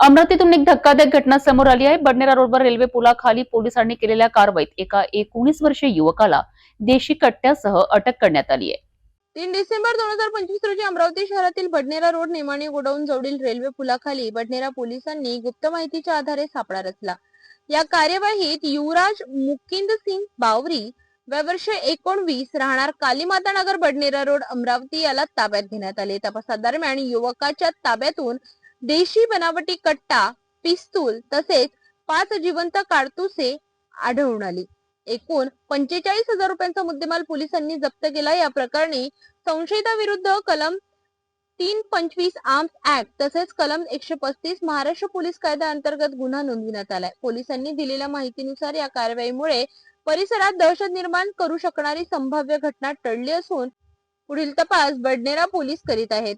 अमरावतीतून एक धक्कादायक घटना समोर आली आहे। बडनेरा रोडवर रेल्वे पुलाखाली पोलिसांनी केलेल्या कारवाईत एका 19 वर्षीय युवकाला देशी कट्ट्यासह अटक करण्यात आली आहे। 3 डिसेंबर 2025 रोजी अमरावती शहरातील बडनेरा रोड नेमाणी गोडाऊन जवळील रेल्वे पुलाखाली बडनेरा पोलिसांनी गुप्त माहितीच्या आधारे सापळा रचला। या कार्यवाहीत युवराज मुकिंद सिंग बावरी वय वर्ष 19 राहणार कालीमाता नगर बडनेरा रोड अमरावती याला ताब्यात घेण्यात आले। तपासादरम्यान युवकाच्या ताब्यातून देशी बनावटी कट्टा, पिस्तूल तसेच 5 जिवंत कारतुसे आढळून आली। एकूण 45,000 रुपयांचा मुद्देमाल पोलिसांनी जप्त केला। या प्रकरणी संशयिताविरुद्ध कलम 325 आर्म्स ऍक्ट तसेच कलम 135 महाराष्ट्र पोलीस कायदा अंतर्गत गुन्हा नोंदविण्यात आलाय। पोलिसांनी दिलेल्या माहितीनुसार या कारवाईमुळे परिसरात दहशत निर्माण करू शकणारी संभाव्य घटना टळली असून पुढील तपास बडनेरा पोलीस करीत आहेत।